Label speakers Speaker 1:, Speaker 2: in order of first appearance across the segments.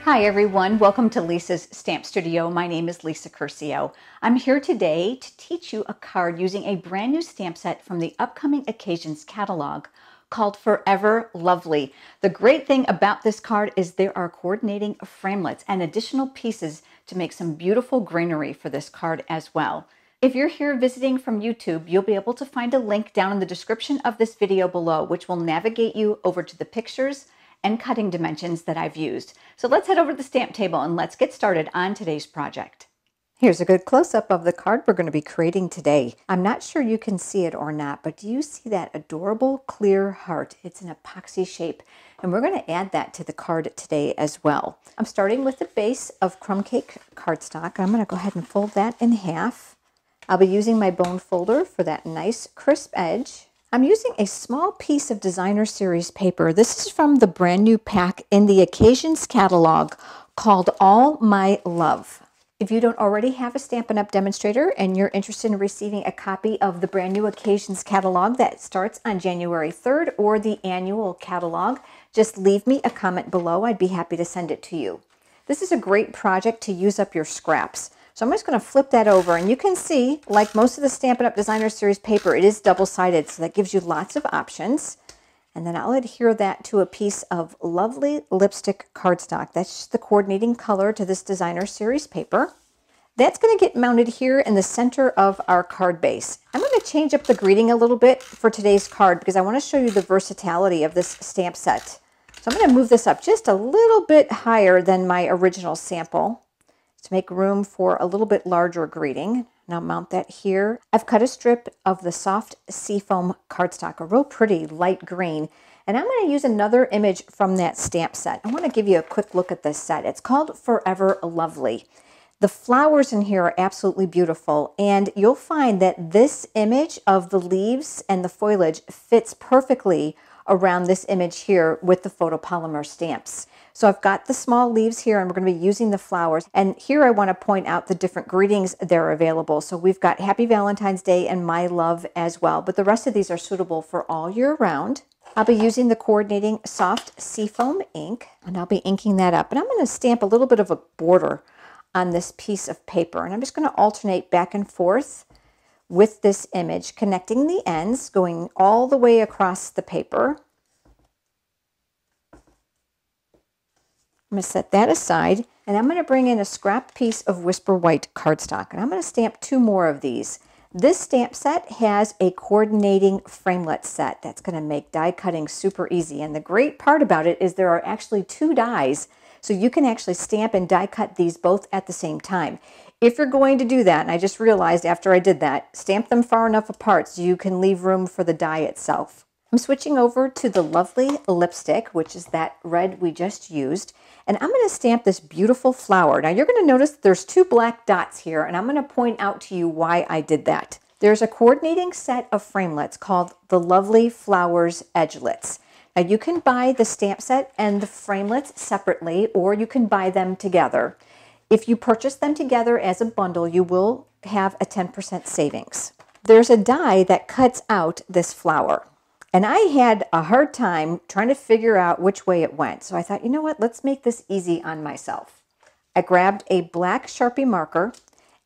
Speaker 1: Hi everyone, welcome to Lisa's Stamp Studio. My name is Lisa Curcio. I'm here today to teach you a card using a brand new stamp set from the upcoming occasions catalog called Forever Lovely. The great thing about this card is there are coordinating framelits and additional pieces to make some beautiful greenery for this card as well. If you're here visiting from YouTube, you'll be able to find a link down in the description of this video below, which will navigate you over to the pictures and cutting dimensions that I've used. So let's head over to the stamp table and let's get started on today's project. Here's a good close-up of the card we're going to be creating today. I'm not sure you can see it or not, but do you see that adorable clear heart? It's an epoxy shape, and we're going to add that to the card today as well. I'm starting with the base of crumb cake cardstock. I'm going to go ahead and fold that in half. I'll be using my bone folder for that nice crisp edge. I'm using a small piece of designer series paper. This is from the brand new pack in the occasions catalog called All My Love. If you don't already have a Stampin' Up! Demonstrator and you're interested in receiving a copy of the brand new occasions catalog that starts on January 3rd or the annual catalog, just leave me a comment below. I'd be happy to send it to you. This is a great project to use up your scraps. So I'm just going to flip that over, and you can see, like most of the Stampin' Up! Designer Series paper, it is double-sided, so that gives you lots of options. And then I'll adhere that to a piece of Lovely Lipstick cardstock. That's just the coordinating color to this Designer Series paper. That's going to get mounted here in the center of our card base. I'm going to change up the greeting a little bit for today's card because I want to show you the versatility of this stamp set. So I'm going to move this up just a little bit higher than my original sample to make room for a little bit larger greeting. Now mount that here. I've cut a strip of the soft seafoam cardstock, a real pretty light green, and I'm going to use another image from that stamp set. I want to give you a quick look at this set. It's called Forever Lovely. The flowers in here are absolutely beautiful, and you'll find that this image of the leaves and the foliage fits perfectly around this image here with the photopolymer stamps. So I've got the small leaves here, and we're going to be using the flowers. And here I want to point out the different greetings that are available. So we've got Happy Valentine's Day and My Love as well, but the rest of these are suitable for all year round. I'll be using the coordinating soft seafoam ink, and I'll be inking that up. And I'm going to stamp a little bit of a border on this piece of paper, and I'm just going to alternate back and forth with this image, connecting the ends, going all the way across the paper. I'm going to set that aside, and I'm going to bring in a scrap piece of Whisper White cardstock, and I'm going to stamp 2 more of these. This stamp set has a coordinating framelit set that's going to make die cutting super easy, and the great part about it is there are actually 2 dies, so you can actually stamp and die cut these both at the same time. If you're going to do that, and I just realized after I did that, stamp them far enough apart so you can leave room for the die itself. I'm switching over to the Lovely Lipstick, which is that red we just used, and I'm going to stamp this beautiful flower. Now you're going to notice there's 2 black dots here, and I'm going to point out to you why I did that. There's a coordinating set of framelits called the Lovely Flowers Edgelits. Now you can buy the stamp set and the framelits separately, or you can buy them together. If you purchase them together as a bundle, you will have a 10% savings. There's a die that cuts out this flower. And I had a hard time trying to figure out which way it went. So I thought, you know what, let's make this easy on myself. I grabbed a black Sharpie marker,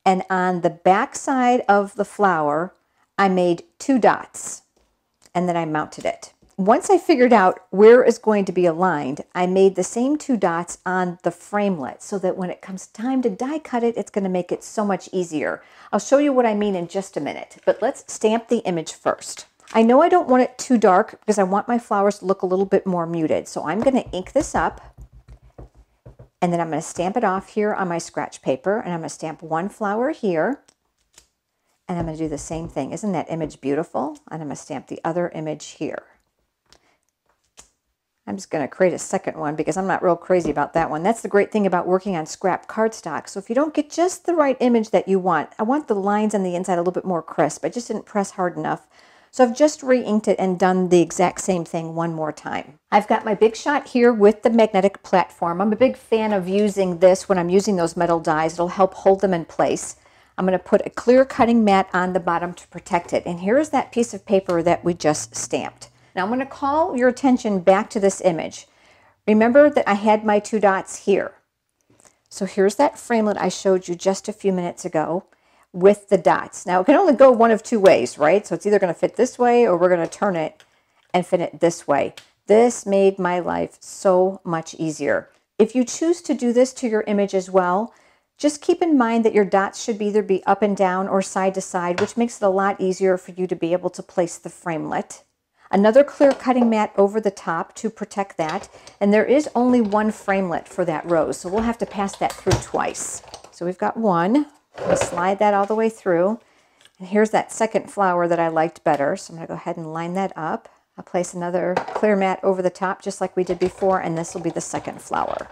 Speaker 1: and on the back side of the flower, I made 2 dots, and then I mounted it. Once I figured out where it's going to be aligned, I made the same 2 dots on the framelit so that when it comes time to die cut it, it's going to make it so much easier. I'll show you what I mean in just a minute, but let's stamp the image first. I know I don't want it too dark because I want my flowers to look a little bit more muted. So I'm going to ink this up, and then I'm going to stamp it off here on my scratch paper, and I'm going to stamp 1 flower here, and I'm going to do the same thing. Isn't that image beautiful? And I'm going to stamp the other image here. I'm just going to create a second one because I'm not real crazy about that one. That's the great thing about working on scrap cardstock. So if you don't get just the right image that you want, I want the lines on the inside a little bit more crisp. I just didn't press hard enough. So I've just re-inked it and done the exact same thing one more time. I've got my Big Shot here with the magnetic platform. I'm a big fan of using this when I'm using those metal dies. It'll help hold them in place. I'm going to put a clear cutting mat on the bottom to protect it. And here's that piece of paper that we just stamped. Now I'm going to call your attention back to this image. Remember that I had my 2 dots here. So here's that framelit I showed you just a few minutes ago with the dots. Now it can only go one of two ways, right? So it's either going to fit this way or we're going to turn it and fit it this way. This made my life so much easier. If you choose to do this to your image as well, just keep in mind that your dots should either be up and down or side to side, which makes it a lot easier for you to be able to place the framelit. Another clear cutting mat over the top to protect that. And there is only one framelit for that rose, so we'll have to pass that through twice. So we've got one. I'll slide that all the way through. And here's that second flower that I liked better. So I'm going to go ahead and line that up. I'll place another clear mat over the top just like we did before, and this will be the second flower.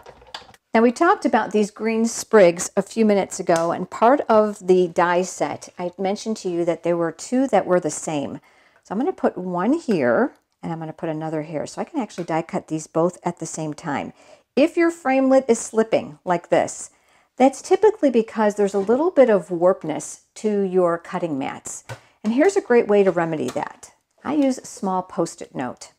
Speaker 1: Now we talked about these green sprigs a few minutes ago, and part of the die set, I mentioned to you that there were two that were the same. So I'm going to put one here, and I'm going to put another here. So I can actually die cut these both at the same time. If your framelit is slipping like this, that's typically because there's a little bit of warpness to your cutting mats. And here's a great way to remedy that. I use a small Post-it note.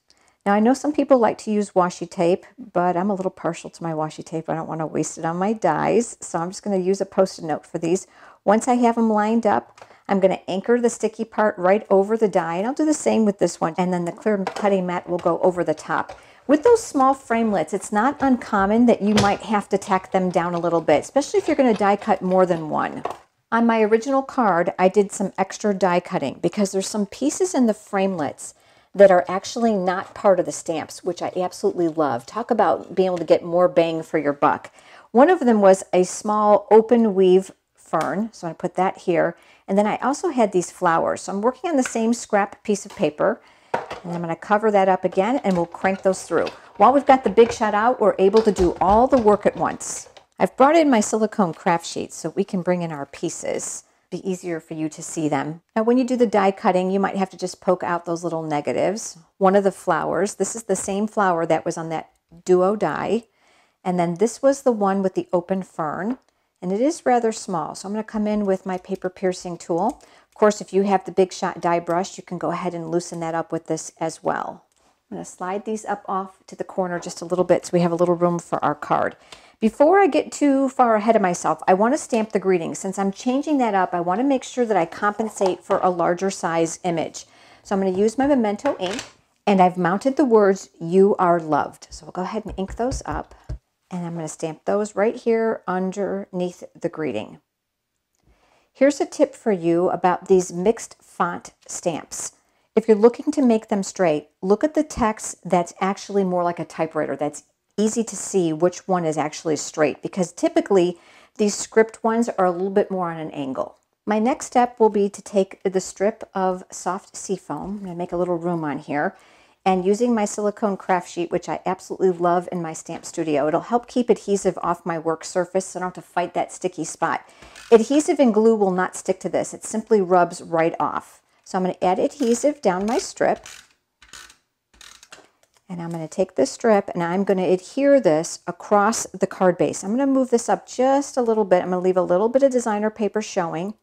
Speaker 1: Now I know some people like to use washi tape, but I'm a little partial to my washi tape. I don't want to waste it on my dies, so I'm just going to use a Post-it note for these. Once I have them lined up, I'm going to anchor the sticky part right over the die, and I'll do the same with this one, and then the clear cutting mat will go over the top. With those small framelits, it's not uncommon that you might have to tack them down a little bit, especially if you're going to die cut more than one. On my original card, I did some extra die cutting because there's some pieces in the framelits that are actually not part of the stamps, which I absolutely love. Talk about being able to get more bang for your buck. One of them was a small open weave fern, so I'm going to put that here. And then I also had these flowers. So I'm working on the same scrap piece of paper, and I'm going to cover that up again, and we'll crank those through. While we've got the big shot out, we're able to do all the work at once. I've brought in my silicone craft sheets so we can bring in our pieces. It'll be easier for you to see them. Now when you do the die cutting, you might have to just poke out those little negatives. One of the flowers, this is the same flower that was on that duo die. And then this was the one with the open fern. And it is rather small, so I'm going to come in with my paper piercing tool. Of course, if you have the Big Shot die brush, you can go ahead and loosen that up with this as well. I'm going to slide these up off to the corner just a little bit so we have a little room for our card. Before I get too far ahead of myself, I want to stamp the greeting. Since I'm changing that up, I want to make sure that I compensate for a larger size image. So I'm going to use my Memento ink, and I've mounted the words, "You are loved." So I'll go ahead and ink those up, and I'm going to stamp those right here underneath the greeting. Here's a tip for you about these mixed font stamps. If you're looking to make them straight, look at the text that's actually more like a typewriter, that's easy to see which one is actually straight, because typically these script ones are a little bit more on an angle. My next step will be to take the strip of soft seafoam, I'm going to make a little room on here, and using my silicone craft sheet, which I absolutely love in my stamp studio, it'll help keep adhesive off my work surface so I don't have to fight that sticky spot. Adhesive and glue will not stick to this, it simply rubs right off. So I'm going to add adhesive down my strip. And I'm going to take this strip and I'm going to adhere this across the card base. I'm going to move this up just a little bit. I'm going to leave a little bit of designer paper showing.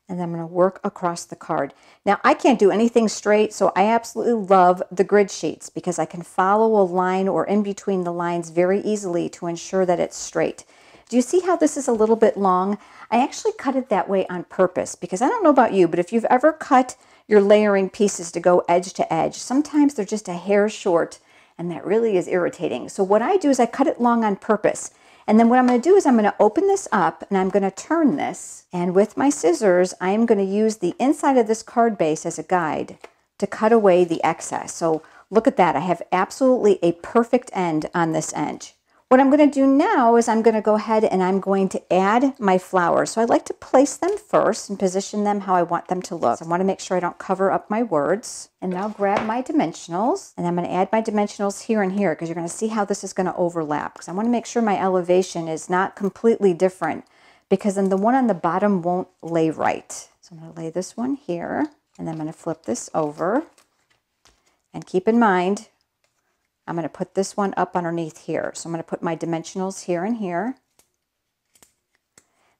Speaker 1: And then I'm going to work across the card. Now I can't do anything straight, so I absolutely love the grid sheets because I can follow a line or in between the lines very easily to ensure that it's straight. Do you see how this is a little bit long? I actually cut it that way on purpose because I don't know about you, but if you've ever cut your layering pieces to go edge to edge, sometimes they're just a hair short, and that really is irritating. So what I do is I cut it long on purpose. And then what I'm going to do is I'm going to open this up and I'm going to turn this. And with my scissors, I'm going to use the inside of this card base as a guide to cut away the excess. So look at that. I have absolutely a perfect end on this edge. What I'm going to do now is I'm going to go ahead and I'm going to add my flowers. So I like to place them first and position them how I want them to look. So I want to make sure I don't cover up my words. And now grab my dimensionals, and I'm going to add my dimensionals here and here because you're going to see how this is going to overlap. Because I want to make sure my elevation is not completely different, because then the one on the bottom won't lay right. So I'm going to lay this one here, and then I'm going to flip this over. And keep in mind, I'm going to put this one up underneath here. So I'm going to put my dimensionals here and here.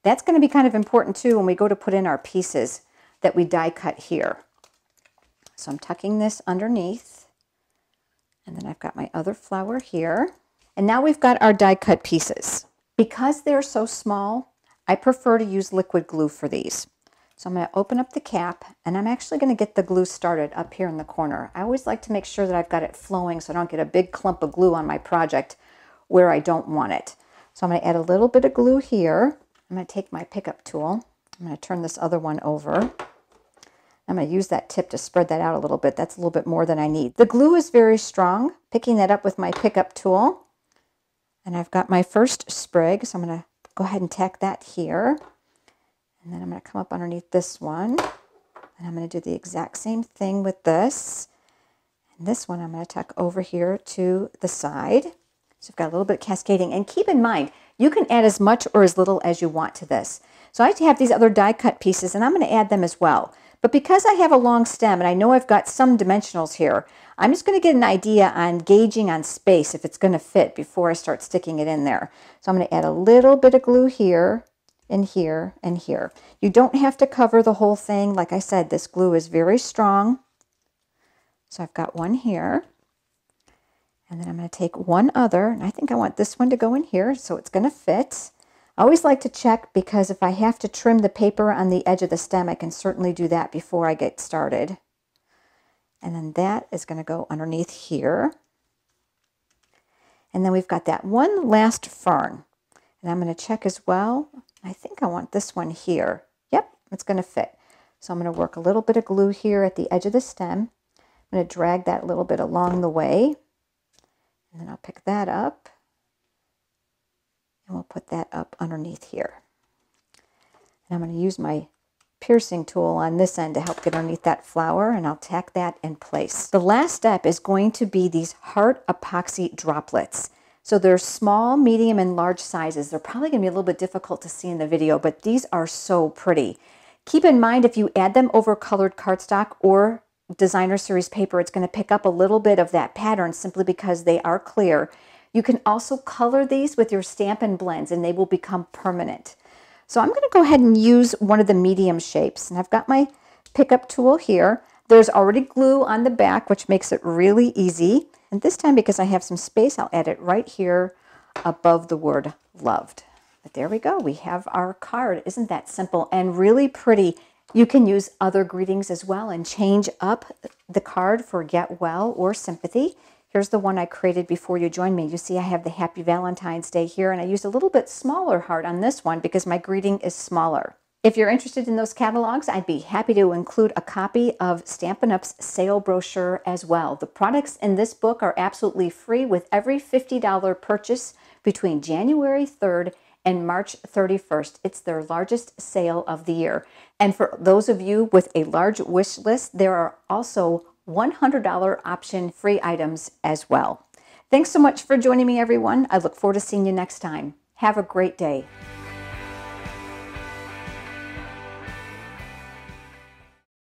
Speaker 1: That's going to be kind of important too when we go to put in our pieces that we die cut here. So I'm tucking this underneath. And then I've got my other flower here. And now we've got our die cut pieces. Because they're so small, I prefer to use liquid glue for these. So I'm going to open up the cap, and I'm actually going to get the glue started up here in the corner. I always like to make sure that I've got it flowing so I don't get a big clump of glue on my project where I don't want it. So I'm going to add a little bit of glue here. I'm going to take my pickup tool. I'm going to turn this other one over. I'm going to use that tip to spread that out a little bit. That's a little bit more than I need. The glue is very strong. Picking that up with my pickup tool. And I've got my first sprig, so I'm going to go ahead and tack that here. And then I'm going to come up underneath this one. And I'm going to do the exact same thing with this. And this one I'm going to tuck over here to the side. So I've got a little bit of cascading. And keep in mind, you can add as much or as little as you want to this. So I have these other die cut pieces, and I'm going to add them as well. But because I have a long stem, and I know I've got some dimensionals here, I'm just going to get an idea on gauging on space if it's going to fit before I start sticking it in there. So I'm going to add a little bit of glue here, and here, and here. You don't have to cover the whole thing. Like I said, this glue is very strong. So I've got one here. And then I'm going to take one other, and I think I want this one to go in here, so it's going to fit. I always like to check, because if I have to trim the paper on the edge of the stem, I can certainly do that before I get started. And then that is going to go underneath here. And then we've got that one last fern. And I'm going to check as well. I think I want this one here. Yep, it's going to fit. So I'm going to work a little bit of glue here at the edge of the stem. I'm going to drag that a little bit along the way. And then I'll pick that up. And we'll put that up underneath here. And I'm going to use my piercing tool on this end to help get underneath that flower, and I'll tack that in place. The last step is going to be these heart epoxy droplets. So they're small, medium, and large sizes. They're probably going to be a little bit difficult to see in the video, but these are so pretty. Keep in mind, if you add them over colored cardstock or designer series paper, it's going to pick up a little bit of that pattern simply because they are clear. You can also color these with your Stampin' Blends, and they will become permanent. So I'm going to go ahead and use one of the medium shapes, and I've got my pickup tool here. There's already glue on the back, which makes it really easy. And this time, because I have some space, I'll add it right here above the word loved. But there we go. We have our card. Isn't that simple and really pretty? You can use other greetings as well and change up the card for get well or sympathy. Here's the one I created before you joined me. You see I have the Happy Valentine's Day here, and I used a little bit smaller heart on this one because my greeting is smaller. If you're interested in those catalogs, I'd be happy to include a copy of Stampin' Up's sale brochure as well. The products in this book are absolutely free with every $50 purchase between January 3rd and March 31st. It's their largest sale of the year. And for those of you with a large wish list, there are also $100 option free items as well. Thanks so much for joining me, everyone. I look forward to seeing you next time. Have a great day.